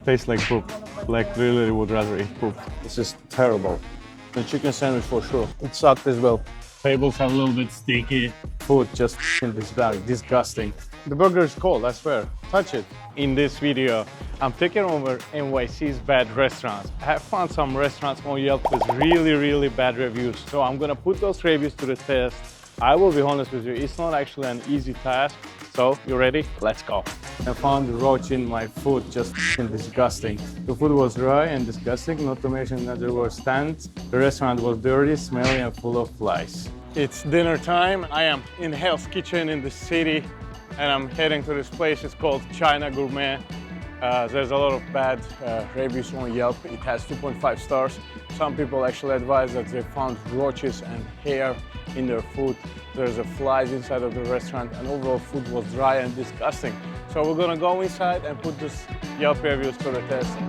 tastes like poop. Like really would rather eat poop. This is terrible. The chicken sandwich for sure. It sucked as well. Tables have a little bit sticky. Food just in this bag, disgusting. The burger is cold, I swear. Touch it. In this video, I'm taking over NYC's bad restaurants. I have found some restaurants on Yelp with really bad reviews. So I'm gonna put those reviews to the test. I will be honest with you, it's not actually an easy task. So, you ready? Let's go. I found roach in my food, just disgusting. The food was dry and disgusting, not to mention that there were stands. The restaurant was dirty, smelly and full of flies. It's dinner time. I am in Hell's Kitchen in the city and I'm heading to this place. It's called China Gourmet. There's a lot of bad reviews on Yelp. It has 2.5 stars. Some people actually advise that they found roaches and hair in their food. There's flies inside of the restaurant and overall food was dry and disgusting. So we're gonna go inside and put this Yelp reviews to the test. I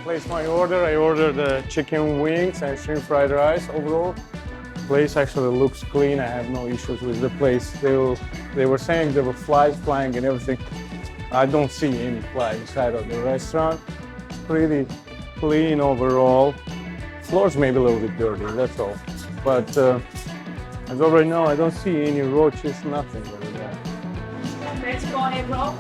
placed my order. I ordered the chicken wings and shrimp fried rice. Overall, the place actually looks clean. I have no issues with the place. They were saying there were flies flying and everything. I don't see any flies inside of the restaurant. It's pretty clean overall. Floors may be a little bit dirty, that's all. But as of right now, I don't see any roaches, nothing over there. Let's go ahead, bro.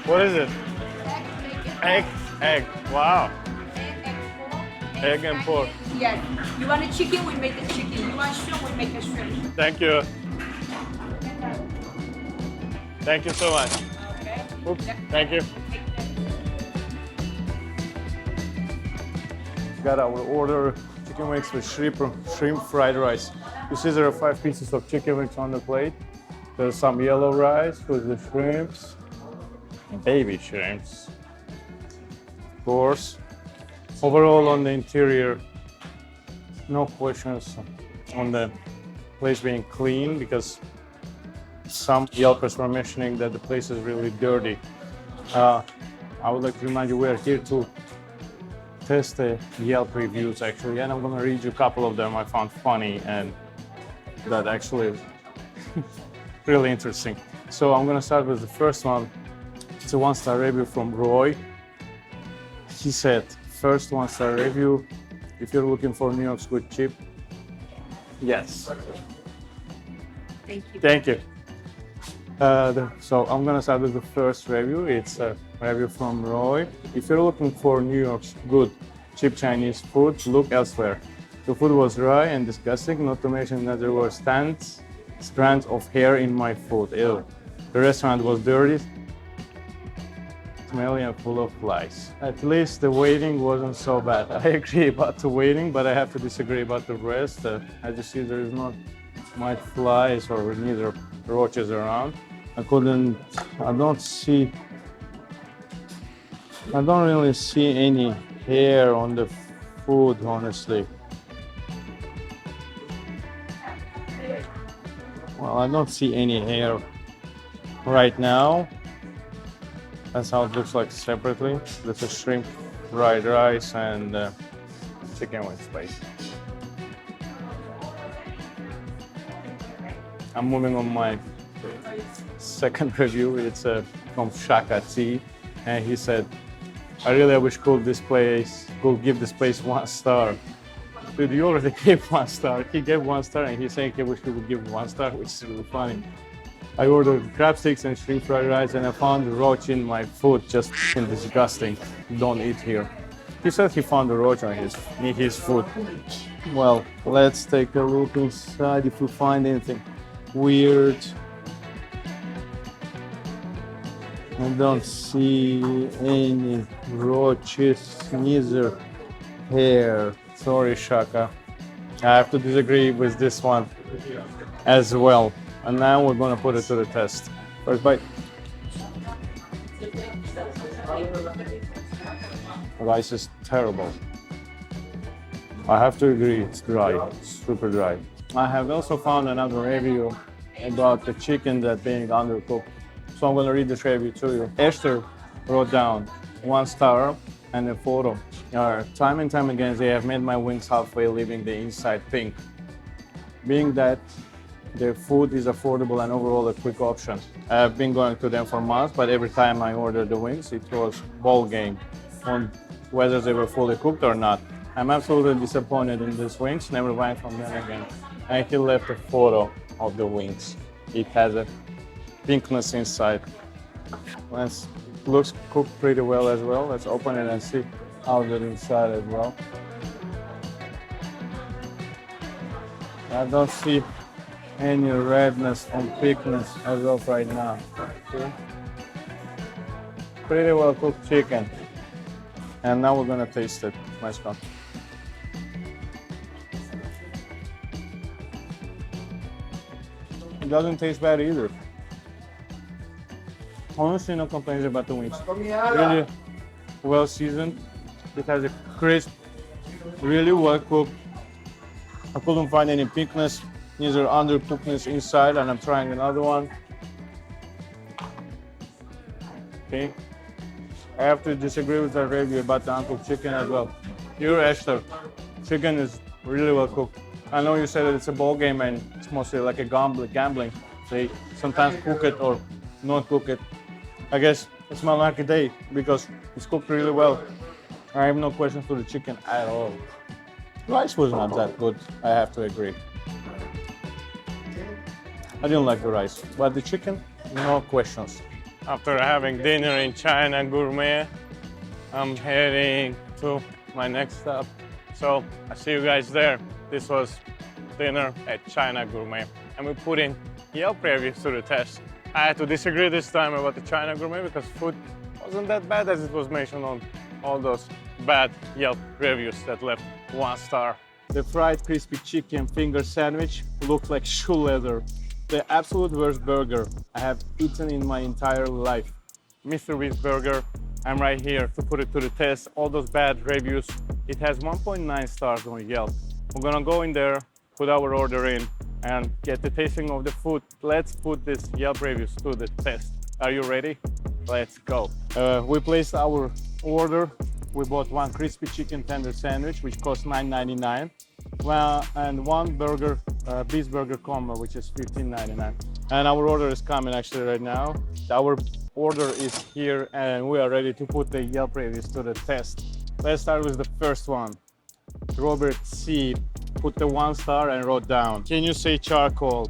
What is it? Egg. Wow. Egg and pork. Yeah. You want a chicken? We make the chicken. You want shrimp? We make the shrimp. Thank you. Thank you so much. Okay. Oops. Thank you. Got our order, chicken wings with shrimp fried rice. You see there are 5 pieces of chicken wings on the plate. There's some yellow rice with the shrimps, baby shrimps. Of course. Overall on the interior, no questions on the place being clean because some Yelpers were mentioning that the place is really dirty. I would like to remind you we're here to test the Yelp reviews actually, and I'm gonna read you a couple of them I found funny and that actually is really interesting. So I'm gonna start with the first one. It's a 1-star review from Roy. He said, first 1-star review, if you're looking for New York's good chip, yes. Thank you. Thank you. So I'm gonna start with the first review. It's a review from Roy. If you're looking for New York's good cheap Chinese food, look elsewhere. The food was dry and disgusting, not to mention that there were strands of hair in my food. Ew. The restaurant was dirty, smelly and full of flies. At least the waiting wasn't so bad. I agree about the waiting, but I have to disagree about the rest. As you see, there is not much flies or neither roaches around. I don't really see any hair on the food, honestly. Well, I don't see any hair right now. That's how it looks like separately. There's a shrimp fried rice and chicken with spice. I'm moving on my second review. It's from Shaka T, and he said, I really wish could give this place 1 star. Dude, you already gave 1 star. He gave 1 star and he's saying he wish he would give 1 star, which is really funny. I ordered crab sticks and shrimp fried rice and I found a roach in my food, just disgusting. Don't eat here. He said he found a roach in his food. Well, let's take a look inside if we find anything weird. I don't see any roaches, neither hair. Sorry, Shaka. I have to disagree with this one as well. And now we're gonna put it to the test. First bite. The rice is terrible. I have to agree, it's dry, super dry. I have also found another review about the chicken that being undercooked. So I'm gonna read this review to you. Esther wrote down 1 star and a photo. Time and time again, they have made my wings halfway, leaving the inside pink. Being that their food is affordable and overall a quick option. I have been going to them for months, but every time I ordered the wings, it was ball game on whether they were fully cooked or not. I'm absolutely disappointed in these wings, never buying from them again. And he left a photo of the wings. It has a pinkness inside. Looks cooked pretty well as well. Let's open it and see how they're inside as well. I don't see any redness and thickness as of right now. Okay. Pretty well cooked chicken. And now we're gonna taste it. Let's go. It doesn't taste bad either. Honestly, no complaints about the wings. Really well seasoned. It has a crisp, really well cooked. I couldn't find any pinkness, neither undercookedness inside, and I'm trying another one. Okay. I have to disagree with that review about the uncooked chicken as well. You're Esther. Chicken is really well cooked. I know you said that it's a ball game and it's mostly like a gambling. They sometimes cook it or not cook it. I guess it's my lucky day because it's cooked really well. I have no questions for the chicken at all. Rice was not that good, I have to agree. I didn't like the rice, but the chicken, no questions. After having dinner in China Gourmet, I'm heading to my next stop. So I see you guys there. This was dinner at China Gourmet, and we're putting Yelp reviews to the test. I had to disagree this time about the China Gourmet because food wasn't that bad as it was mentioned on all those bad Yelp reviews that left 1 star. The fried crispy chicken finger sandwich looked like shoe leather. The absolute worst burger I have eaten in my entire life. Mr. Beast Burger, I'm right here to put it to the test. All those bad reviews, it has 1.9 stars on Yelp. We're gonna go in there, put our order in, and get the tasting of the food. Let's put this Yelp reviews to the test. Are you ready? Let's go. We placed our order. We bought 1 crispy chicken tender sandwich, which cost $9.99. Well, and 1 burger, beast burger combo, which is $15.99. And our order is coming actually right now. Our order is here and we are ready to put the Yelp reviews to the test. Let's start with the first one. Robert C. put the 1 star and wrote down, can you say charcoal?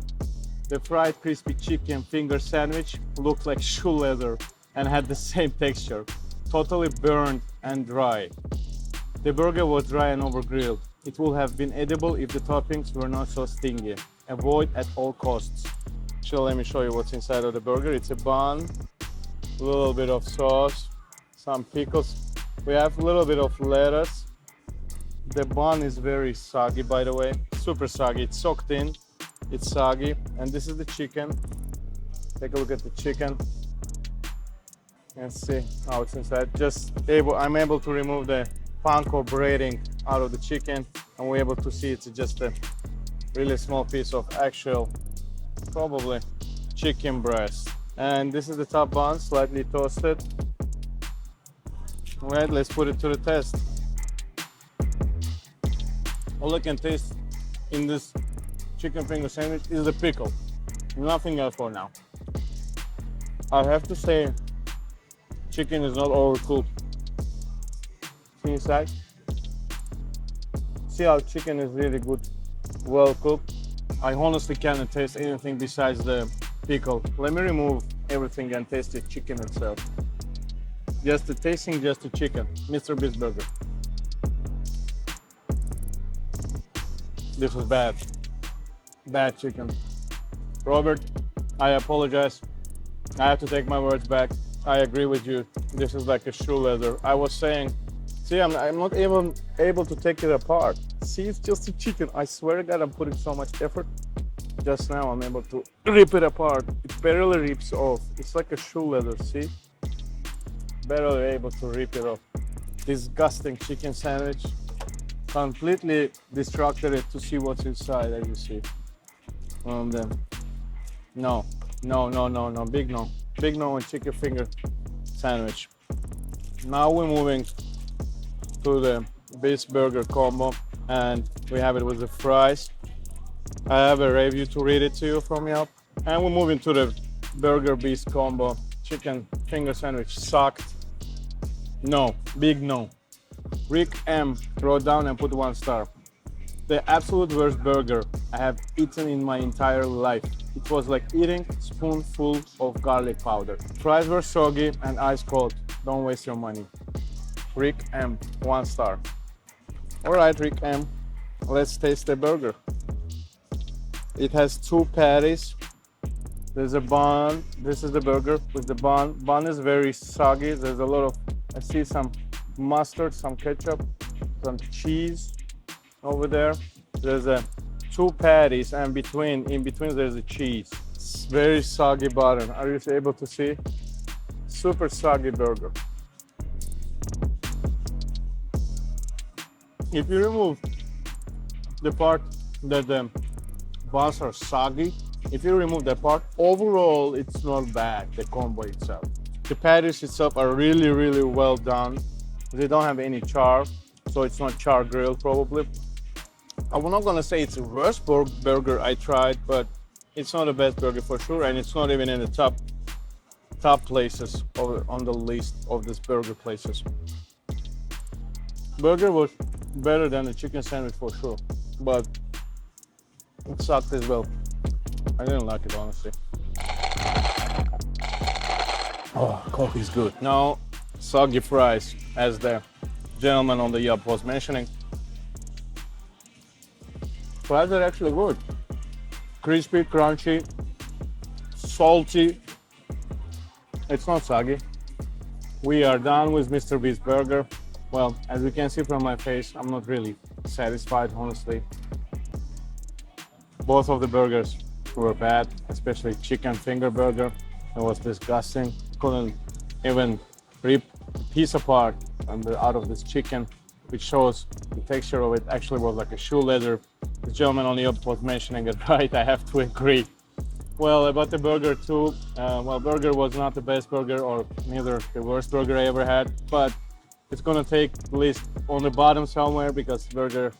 The fried crispy chicken finger sandwich looked like shoe leather and had the same texture. Totally burned and dry. The burger was dry and over-grilled. It would have been edible if the toppings were not so stingy. Avoid at all costs. So let me show you what's inside of the burger. It's a bun, a little bit of sauce, some pickles. We have a little bit of lettuce. The bun is very soggy, by the way, super soggy. It's soaked in, it's soggy. And this is the chicken. Take a look at the chicken and see how it's inside. I'm able to remove the panko braiding out of the chicken, and we're able to see it's just a really small piece of actual, probably chicken breast. And this is the top bun, slightly toasted. All right, let's put it to the test. All I can taste in this chicken finger sandwich is the pickle. Nothing else for now. I have to say, chicken is not overcooked. See inside? See how chicken is really good, well cooked. I honestly cannot taste anything besides the pickle. Let me remove everything and taste the chicken itself. Just the tasting, just the chicken. Mr. Beast Burger. This was bad. Bad chicken. Robert, I apologize. I have to take my words back. I agree with you. This is like a shoe leather. I was saying, see, I'm not even able to take it apart. See, it's just a chicken. I swear to God, I'm putting so much effort. Just now, I'm able to rip it apart. It barely rips off. It's like a shoe leather, see? Barely able to rip it off. Disgusting chicken sandwich. Completely distracted it to see what's inside, as you see. And then No, no, no, no, no, big no. Big no on chicken finger sandwich. Now we're moving to the beef burger combo, and we have it with the fries. I have a review to read it to you from Yelp. And we're moving to the burger beef combo. Chicken finger sandwich sucked. No, big no. Rick M wrote down and put 1 star. The absolute worst burger I have eaten in my entire life. It was like eating a spoonful of garlic powder. Fries were soggy and ice cold. Don't waste your money. Rick M, 1 star. All right, Rick M, let's taste the burger. It has 2 patties. There's a bun. This is the burger with the bun. Bun is very soggy. There's a lot of, I see some mustard, some ketchup, some cheese over there. There's a 2 patties, and in between there's a cheese. It's very soggy bottom. Are you able to see? Super soggy burger. If you remove the part that the buns are soggy, if you remove that part, overall it's not bad, the combo itself. The patties itself are really, really well done. They don't have any char, so it's not char grilled probably. I'm not gonna say it's the worst burger I tried, but it's not the best burger for sure, and it's not even in the top places on the list of these burger places. Burger was better than the chicken sandwich for sure, but it sucked as well. I didn't like it, honestly. Oh, coffee's good. Now, soggy fries, as the gentleman on the Yelp was mentioning. Fries are actually good. Crispy, crunchy, salty. It's not soggy. We are done with Mr. Beast burger. Well, as you can see from my face, I'm not really satisfied, honestly. Both of the burgers were bad, especially chicken finger burger. It was disgusting. Couldn't even rip a piece apart out of this chicken, which shows the texture of it actually was like a shoe leather. The gentleman on the Yelp was mentioning it right, I have to agree. Well, about the burger too, burger was not the best burger or neither the worst burger I ever had, but it's gonna take at least on the bottom somewhere because burger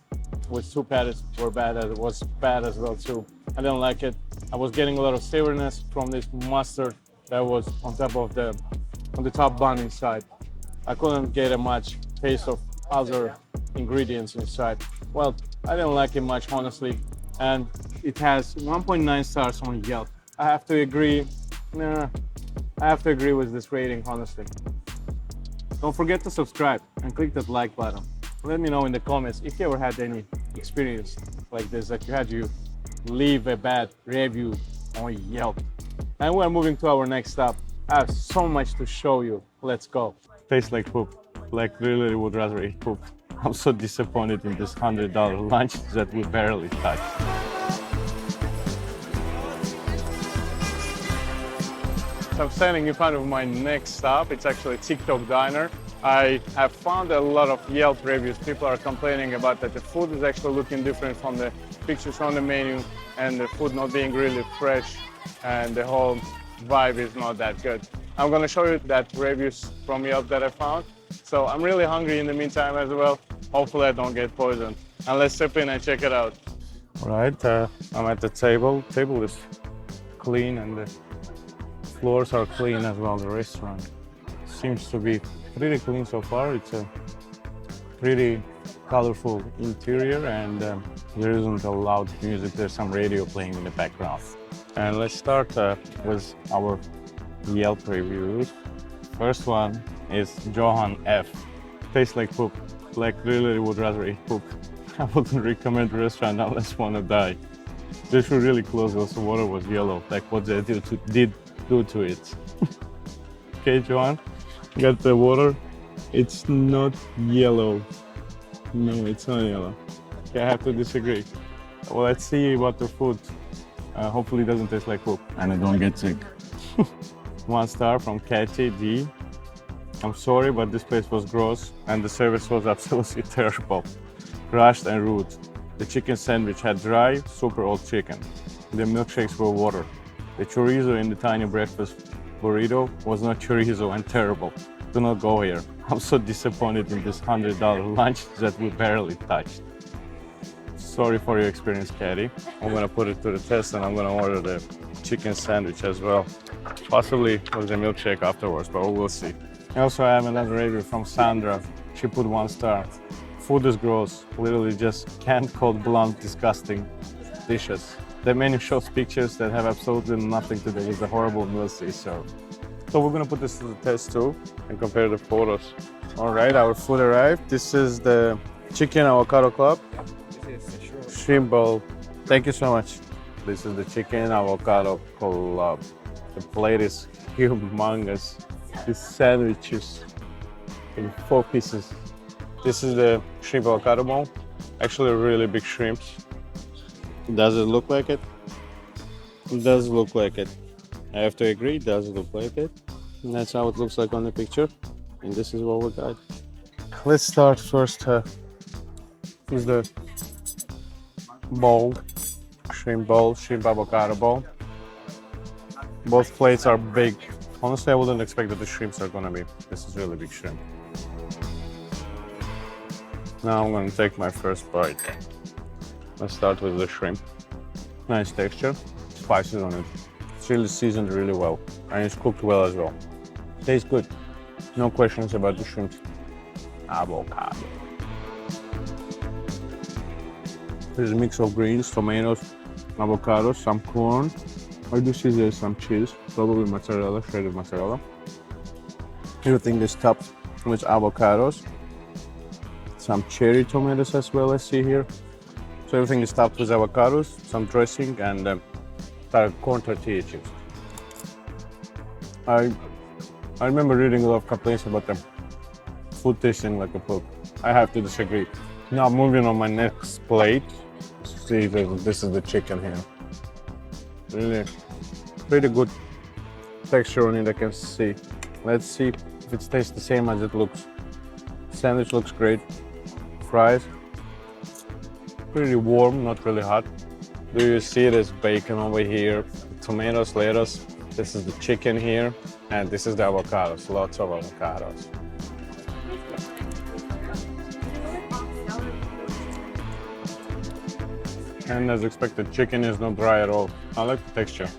with 2 patties were bad, as it was bad as well too. I didn't like it. I was getting a lot of savoriness from this mustard that was on top of on the top bun inside. I couldn't get a much taste of other ingredients inside. Well, I didn't like it much, honestly, and it has 1.9 stars on Yelp. I have to agree with this rating, honestly. Don't forget to subscribe and click that like button. Let me know in the comments if you ever had any experience like this, that you had to leave a bad review on Yelp. And we're moving to our next stop. I have so much to show you. Let's go. Tastes like poop. Like really would rather eat poop. I'm so disappointed in this $100 lunch that we barely touched. So I'm standing in front of my next stop. It's actually Tik Tok Diner. I have found a lot of Yelp reviews. People are complaining about that the food is actually looking different from the pictures on the menu, and the food not being really fresh, and the whole vibe is not that good. I'm gonna show you that reviews from Yelp that I found. So I'm really hungry in the meantime as well. Hopefully I don't get poisoned. And let's step in and check it out. All right, I'm at the table. Table is clean and the floors are clean as well. The restaurant seems to be pretty clean so far. It's a pretty colorful interior, and there isn't a loud music. There's some radio playing in the background. And let's start with our Yelp reviews. First one is Johan F. Tastes like poop. Like really would rather eat poop. I wouldn't recommend the restaurant unless you want to die. They should really close. Also, water was yellow. Like what they did do to it. Okay, Johan, got the water. It's not yellow. No, it's not yellow. Okay, I have to disagree. Well, let's see what the food. Hopefully, it doesn't taste like poop and I don't get sick. 1 star from Katie D. I'm sorry, but this place was gross and the service was absolutely terrible. Rushed and rude. The chicken sandwich had dry, super old chicken. The milkshakes were water. The chorizo in the tiny breakfast burrito was not chorizo and terrible. Do not go here. I'm so disappointed in this $100 lunch that we barely touched. Sorry for your experience, Katie. I'm gonna put it to the test and I'm gonna order the chicken sandwich as well. Possibly with the milkshake afterwards, but we'll see. I also have another review from Sandra. She put 1 star. Food is gross. Literally just canned, cold, blunt, disgusting dishes. The menu shows pictures that have absolutely nothing to do with the horrible meals they serve. So we're gonna put this to the test too and compare the photos. All right, our food arrived. This is the chicken avocado club. Shrimp bowl. Thank you so much. This is the chicken avocado club. The plate is humongous. This sandwich is in 4 pieces. This is the shrimp avocado bowl. Actually, really big shrimps. Does it look like it? It does look like it. I have to agree, it does look like it. And that's how it looks like on the picture. And this is what we got. Let's start first with the bowl, shrimp avocado bowl. Both plates are big. Honestly, I wouldn't expect that the shrimps are gonna be. This is really big shrimp. Now I'm gonna take my first bite. Let's start with the shrimp. Nice texture, spices on it. It's really seasoned really well, and it's cooked well as well. Tastes good. No questions about the shrimps. Avocado. There's a mix of greens, tomatoes, avocados, some corn. I do see there's some cheese, probably mozzarella, shredded mozzarella. Everything is topped with avocados. Some cherry tomatoes as well, I see here. So everything is topped with avocados, some dressing, and corn tortilla chips. I remember reading a lot of complaints about the food tasting like a poop. I have to disagree. Now moving on my next plate. See, this is the chicken here. Really pretty good texture on it, I can see. Let's see if it tastes the same as it looks. Sandwich looks great. Fries, pretty warm, not really hot. Do you see this bacon over here? Tomatoes, lettuce. This is the chicken here, and this is the avocados. Lots of avocados. And as expected, chicken is not dry at all. I like the texture.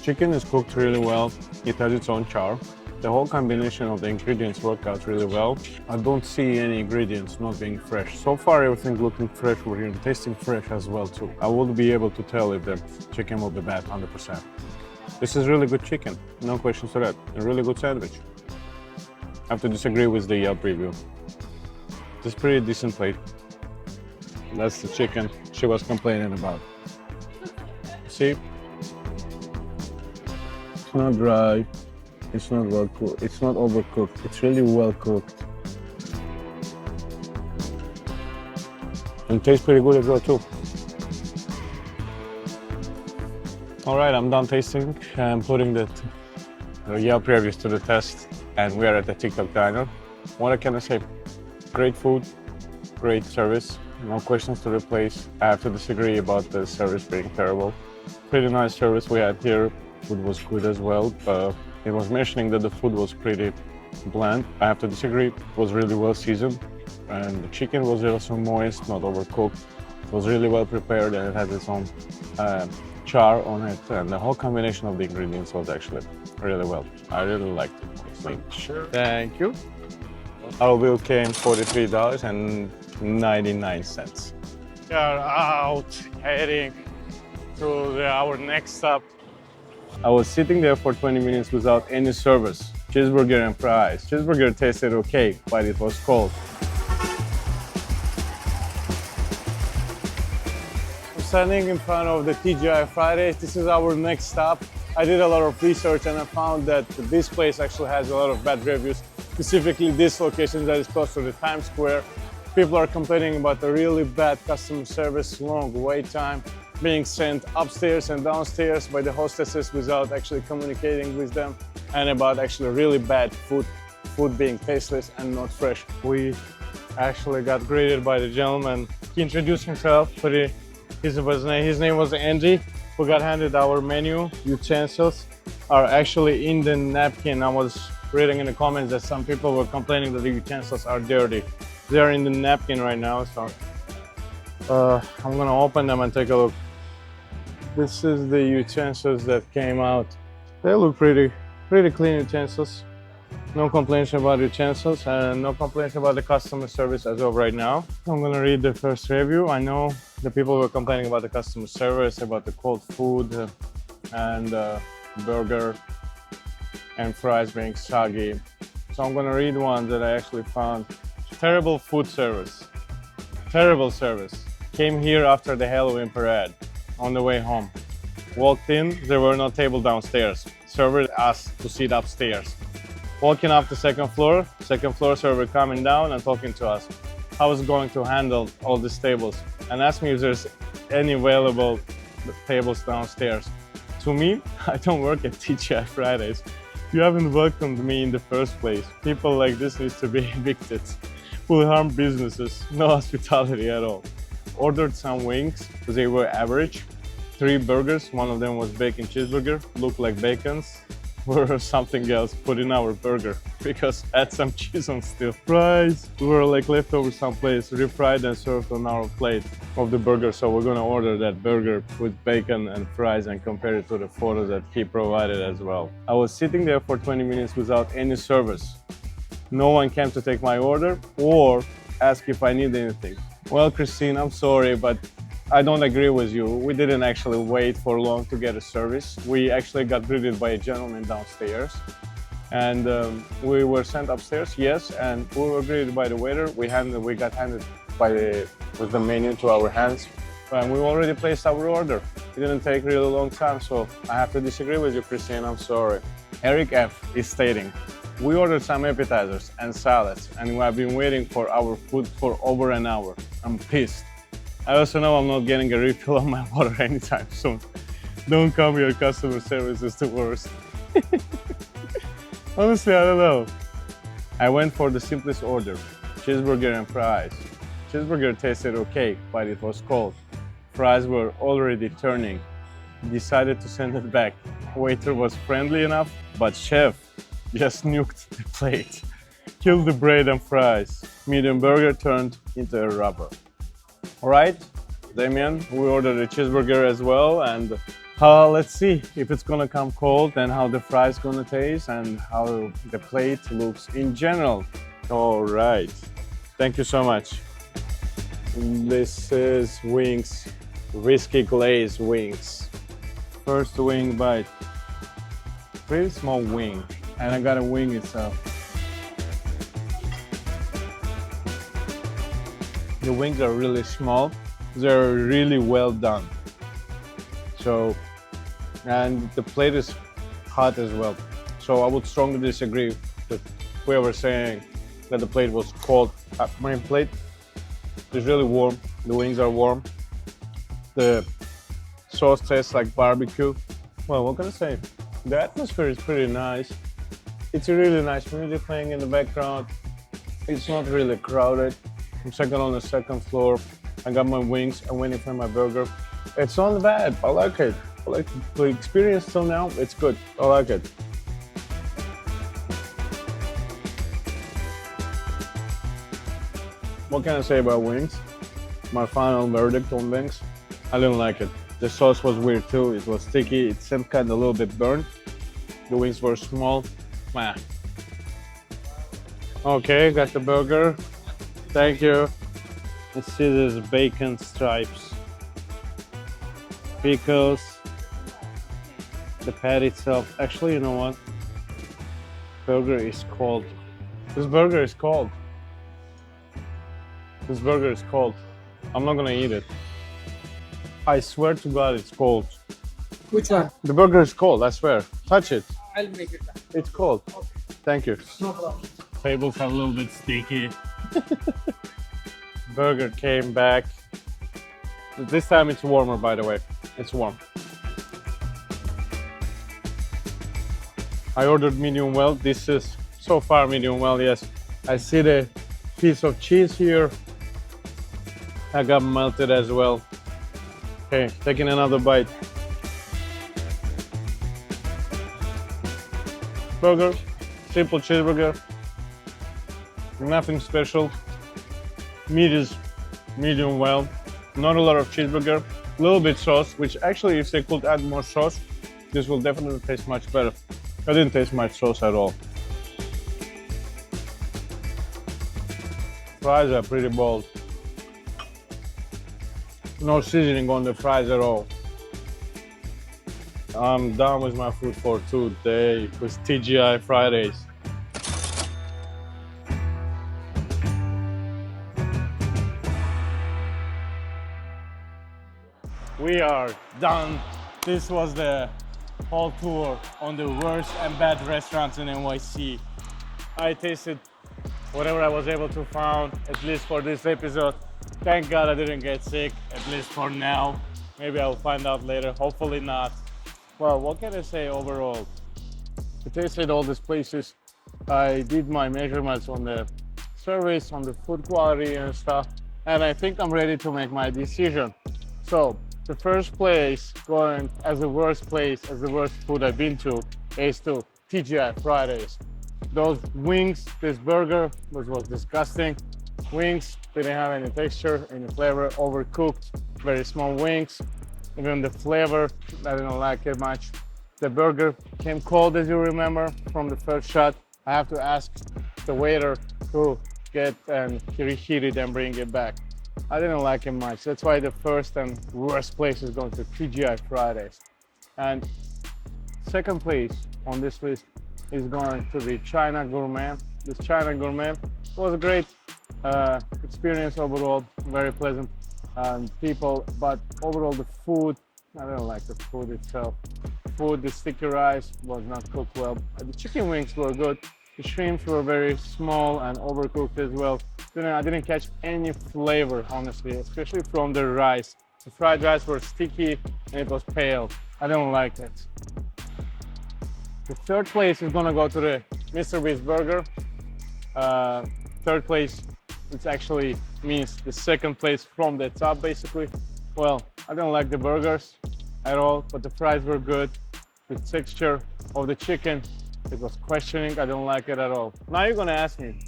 Chicken is cooked really well. It has its own char. The whole combination of the ingredients work out really well. I don't see any ingredients not being fresh. So far, everything looking fresh. We're here tasting fresh as well too. I will be able to tell if the chicken will be bad 100%. This is really good chicken. No questions to that. A really good sandwich. I have to disagree with the Yelp review. This is pretty decent plate. That's the chicken she was complaining about. See? It's not dry. It's not well cooked. It's not overcooked. It's really well cooked. And it tastes pretty good as well too. All right, I'm done tasting. I'm putting the Yelp reviews to the test, and we are at the Tik Tok Diner. What can I say? Great food, great service. No questions to replace. I have to disagree about the service being terrible. Pretty nice service we had here. Food was good as well. It was mentioning that the food was pretty bland. I have to disagree. It was really well seasoned, and the chicken was also moist, not overcooked. It was really well prepared, and it had its own char on it, and the whole combination of the ingredients was actually really well. I really liked it. Sure. Thank you. Our bill came $43.99. We are out heading to our next stop. I was sitting there for 20 minutes without any service. Cheeseburger and fries. Cheeseburger tasted okay, but it was cold. I'm standing in front of the TGI Fridays. This is our next stop. I did a lot of research and I found that this place actually has a lot of bad reviews, specifically this location that is close to the Times Square. People are complaining about the really bad customer service, long wait time, being sent upstairs and downstairs by the hostesses without actually communicating with them, and about actually really bad food being tasteless and not fresh. We actually got greeted by the gentleman. He introduced himself, his name was Andy. We got handed our menu. Utensils are actually in the napkin. I was reading in the comments that some people were complaining that the utensils are dirty. They're in the napkin right now, so I'm gonna open them and take a look. This is the utensils that came out. They look pretty clean utensils. No complaints about utensils and no complaints about the customer service as of right now. I'm gonna read the first review. I know the people were complaining about the customer service, about the cold food and burger and fries being soggy. So I'm gonna read one that I actually found. Terrible food service. Terrible service. Came here after the Halloween parade on the way home. Walked in, there were no table downstairs. Server asked to sit upstairs. Walking up the second floor server coming down and talking to us. I was going to handle all these tables and asked me if there's any available tables downstairs. To me, I don't work at TGI Fridays. You haven't welcomed me in the first place. People like this needs to be evicted. Will harm businesses, no hospitality at all. Ordered some wings, they were average. 3 burgers, one of them was bacon cheeseburger, looked like bacons. Or something else put in our burger because add some cheese on still. Fries were like leftover someplace, refried and served on our plate of the burger. So we're gonna order that burger with bacon and fries and compare it to the photo that he provided as well. I was sitting there for 20 minutes without any service. No one came to take my order or ask if I need anything. Well, Christine, I'm sorry, but I don't agree with you. We didn't actually wait for long to get a service. We actually got greeted by a gentleman downstairs and we were sent upstairs, yes, and we were greeted by the waiter. We got handed with the menu to our hands and we already placed our order. It didn't take really long time, so I have to disagree with you, Christine, I'm sorry. Eric F is stating, we ordered some appetizers and salads and we have been waiting for our food for over an hour. I'm pissed. I also know I'm not getting a refill on my water anytime soon. Don't come here, customer service is the worst. Honestly, I don't know. I went for the simplest order, cheeseburger and fries. Cheeseburger tasted okay, but it was cold. Fries were already turning. Decided to send it back. Waiter was friendly enough, but chef just nuked the plate. Killed the bread and fries. Medium burger turned into a rubber. All right, Damien, we ordered a cheeseburger as well, and let's see if it's gonna come cold and how the fries gonna taste and how the plate looks in general. All right, thank you so much. This is wings, whiskey glazed wings. First wing bite, pretty small wing, and I got a wing itself. The wings are really small. They're really well done. So, and the plate is hot as well. So I would strongly disagree with whoever saying that the plate was cold. My plate is really warm. The wings are warm. The sauce tastes like barbecue. Well, what can I say? The atmosphere is pretty nice. It's a really nice music playing in the background. It's not really crowded. I'm second on the second floor. I got my wings. I'm waiting for my burger. It's not bad. I like it. I like the experience till now. It's good. I like it. What can I say about wings? My final verdict on wings. I didn't like it. The sauce was weird too. It was sticky. It seemed kind of a little bit burnt. The wings were small. Okay, got the burger. Thank you. Let's see these bacon stripes. Pickles. The patty itself. Actually, you know what? Burger is cold. This burger is cold. This burger is cold. I'm not gonna eat it. I swear to God, it's cold. Which one? The burger is cold, I swear. Touch it. I'll make it. It's cold. Okay. Thank you. No problem. Tables are a little bit sticky. Burger came back. This time it's warmer, by the way. It's warm. I ordered medium well. This is so far medium well, yes. I see the piece of cheese here. I got melted as well. Okay, taking another bite. Burger, simple cheeseburger, nothing special. Meat is medium well, not a lot of cheeseburger, a little bit sauce, which actually if they could add more sauce, this will definitely taste much better. I didn't taste much sauce at all. Fries are pretty bold. No seasoning on the fries at all. I'm done with my food for today with TGI Fridays. We are done. This was the whole tour on the worst and bad restaurants in NYC. I tasted whatever I was able to find, at least for this episode. Thank God I didn't get sick, at least for now. Maybe I'll find out later, hopefully not. Well, what can I say overall? I tasted all these places. I did my measurements on the service, on the food quality and stuff, and I think I'm ready to make my decision. So, the first place going as the worst place, as the worst food I've been to, is to TGI Fridays. Those wings, this burger, which was disgusting. Wings didn't have any texture, any flavor, overcooked, very small wings. Even the flavor, I didn't like it much. The burger came cold, as you remember, from the first shot. I have to ask the waiter to get and reheat it and bring it back. I didn't like it much. That's why the first and worst place is going to TGI Fridays. And second place on this list is going to be China Gourmet. This China Gourmet was a great experience overall, very pleasant people, but overall the food, I don't like the food itself. The sticky rice was not cooked well. The chicken wings were good. The shrimps were very small and overcooked as well. I didn't catch any flavor, honestly, especially from the rice. The fried rice was sticky and it was pale. I don't like it. The third place is gonna go to the Mr. Beast Burger. Third place, it actually means the second place from the top, basically. Well, I don't like the burgers at all, but the fries were good. The texture of the chicken, it was questioning. I don't like it at all. Now you're gonna ask me,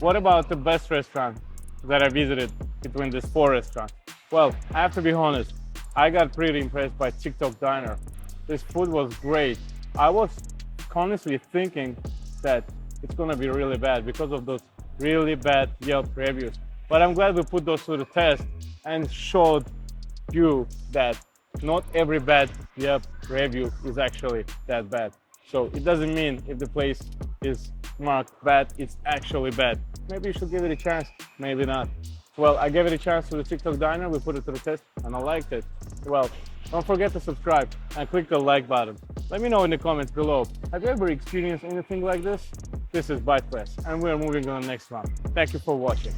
what about the best restaurant that I visited between these 4 restaurants? Well, I have to be honest, I got pretty impressed by Tik Tok Diner. This food was great. I was honestly thinking that it's gonna be really bad because of those really bad Yelp reviews. But I'm glad we put those to the test and showed you that not every bad Yelp review is actually that bad. So it doesn't mean if the place is marked bad, it's actually bad. Maybe you should give it a chance, maybe not. Well, I gave it a chance to the Tik Tok Diner, we put it to the test, and I liked it. Well, don't forget to subscribe and click the like button. Let me know in the comments below, have you ever experienced anything like this? This is Bite Press, and we're moving on to the next one. Thank you for watching.